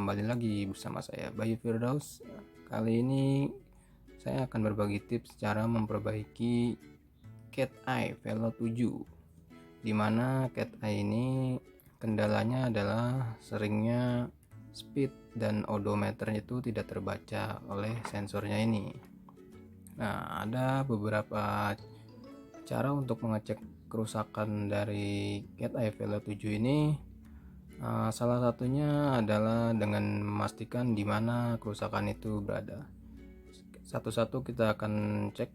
kembali lagi bersama saya Bayu Firdaus. Kali ini saya akan berbagi tips cara memperbaiki Cat Eye Velo 7, dimana Cat Eye ini kendalanya adalah seringnya speed dan odometer itu tidak terbaca oleh sensornya ini. Nah, ada beberapa cara untuk mengecek kerusakan dari Cat Eye Velo 7 ini. Salah satunya adalah dengan memastikan di mana kerusakan itu berada. Satu-satu kita akan cek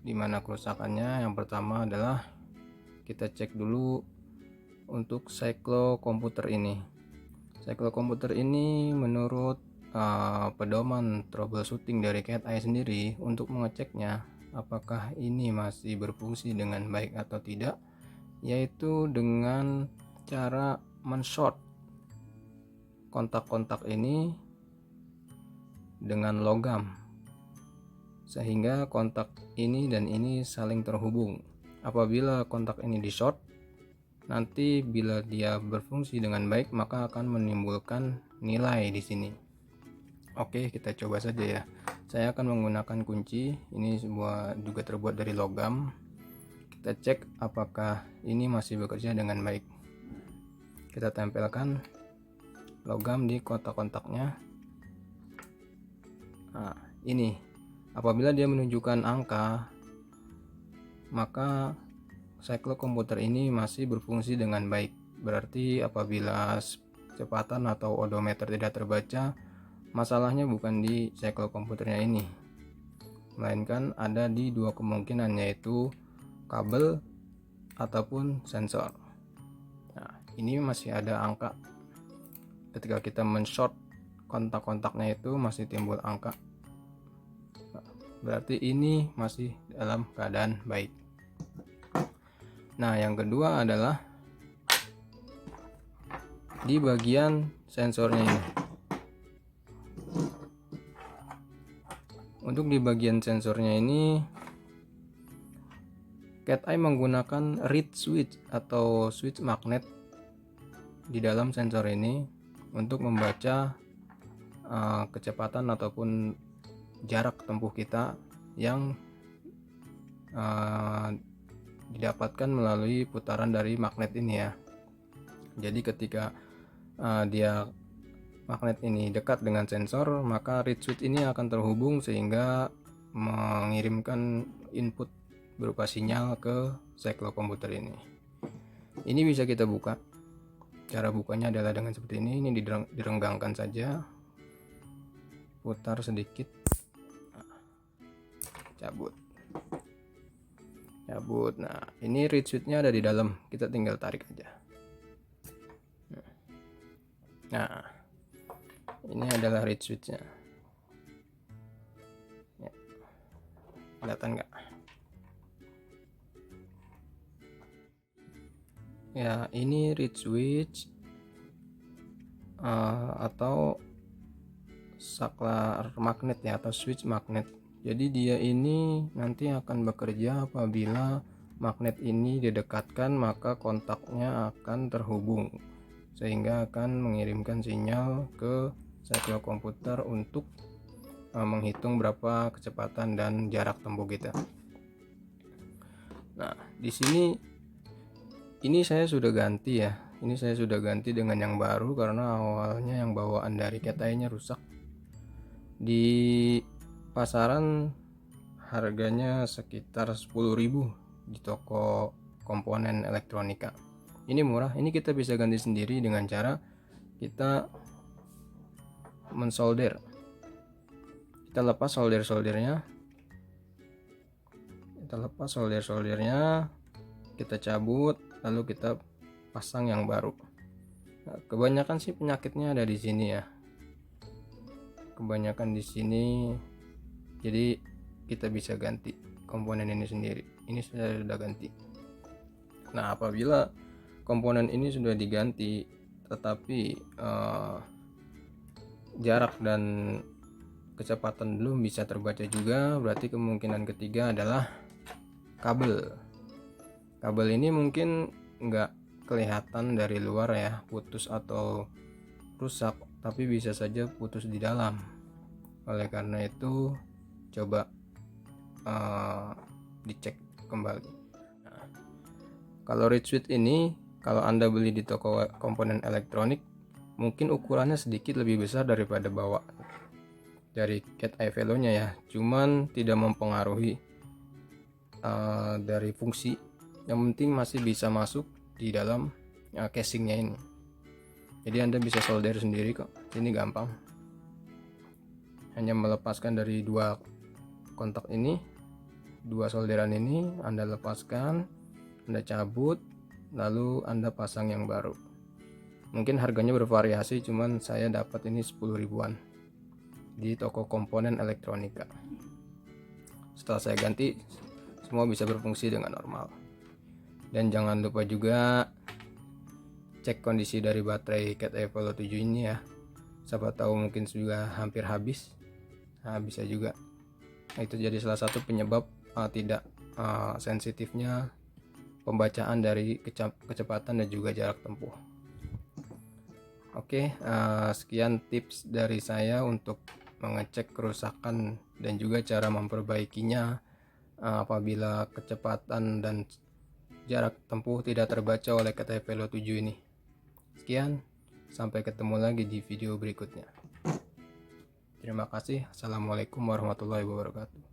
di mana kerusakannya. Yang pertama adalah kita cek dulu untuk cyclo komputer ini. Cyclo komputer ini menurut pedoman troubleshooting dari Cat Eye sendiri, untuk mengeceknya apakah ini masih berfungsi dengan baik atau tidak, yaitu dengan cara men-short kontak-kontak ini dengan logam, sehingga kontak ini dan ini saling terhubung. Apabila kontak ini di-short, nanti bila dia berfungsi dengan baik maka akan menimbulkan nilai di sini. Oke, kita coba saja ya. Saya akan menggunakan kunci, ini juga terbuat dari logam. Kita cek apakah ini masih bekerja dengan baik. Kita tempelkan logam di kontak-kontaknya. Nah, ini apabila dia menunjukkan angka, maka cyclo komputer ini masih berfungsi dengan baik. Berarti apabila kecepatan atau odometer tidak terbaca, masalahnya bukan di cyclo komputernya ini, melainkan ada di dua kemungkinan, yaitu kabel ataupun sensor. Nah, ini masih ada angka. Ketika kita men-short kontak-kontaknya itu masih timbul angka, berarti ini masih dalam keadaan baik. Nah, yang kedua adalah di bagian sensornya ini. Untuk di bagian sensornya ini, Cat Eye menggunakan reed switch atau switch magnet di dalam sensor ini untuk membaca kecepatan ataupun jarak tempuh kita yang didapatkan melalui putaran dari magnet ini ya. Jadi ketika magnet ini dekat dengan sensor, maka reed switch ini akan terhubung sehingga mengirimkan input berupa sinyal ke cyclo komputer ini. Ini bisa kita buka. Cara bukanya adalah dengan seperti ini. Ini direnggangkan saja, putar sedikit, cabut. Nah, ini reed switch-nya ada di dalam, kita tinggal tarik aja. Nah, ini adalah reed switch-nya. Ya, kelihatan nggak? Ya, ini reed switch atau saklar magnet ya, atau switch magnet. Jadi dia ini nanti akan bekerja apabila magnet ini didekatkan, maka kontaknya akan terhubung sehingga akan mengirimkan sinyal ke cyclo komputer untuk menghitung berapa kecepatan dan jarak tempuh kita. Nah, di sini ini saya sudah ganti ya. Ini saya sudah ganti dengan yang baru karena awalnya yang bawaan dari Cat Eye-nya rusak. Di pasaran harganya sekitar 10.000 di toko komponen elektronika. Ini murah. Ini kita bisa ganti sendiri dengan cara kita mensolder. Kita lepas solder-soldernya. Kita cabut, lalu kita pasang yang baru. Nah, kebanyakan sih penyakitnya ada di sini ya. Kebanyakan di sini. Jadi kita bisa ganti komponen ini sendiri. Ini sudah ganti. Nah, apabila komponen ini sudah diganti tetapi jarak dan kecepatan belum bisa terbaca juga, berarti kemungkinan ketiga adalah kabel. Kabel ini mungkin nggak kelihatan dari luar ya, putus atau rusak, tapi bisa saja putus di dalam. Oleh karena itu coba dicek kembali. Nah, kalau reed switch ini kalau Anda beli di toko komponen elektronik, mungkin ukurannya sedikit lebih besar daripada bawah dari cat eye velonya ya, cuman tidak mempengaruhi dari fungsi. Yang penting masih bisa masuk di dalam casingnya ini. Jadi Anda bisa solder sendiri kok, ini gampang. Hanya melepaskan dari dua kontak ini, dua solderan ini Anda lepaskan, Anda cabut, lalu Anda pasang yang baru. Mungkin harganya bervariasi, cuman saya dapat ini 10 ribuan di toko komponen elektronika. Setelah saya ganti, semua bisa berfungsi dengan normal. Dan jangan lupa juga cek kondisi dari baterai Cat Eye Velo 7 ini ya, siapa tahu mungkin sudah hampir habis. Nah, bisa juga itu jadi salah satu penyebab tidak sensitifnya pembacaan dari kecepatan dan juga jarak tempuh. Oke, sekian tips dari saya untuk mengecek kerusakan dan juga cara memperbaikinya apabila kecepatan dan jarak tempuh tidak terbaca oleh Cat Eye Velo 7 ini. Sekian, sampai ketemu lagi di video berikutnya. Terima kasih. Assalamualaikum warahmatullahi wabarakatuh.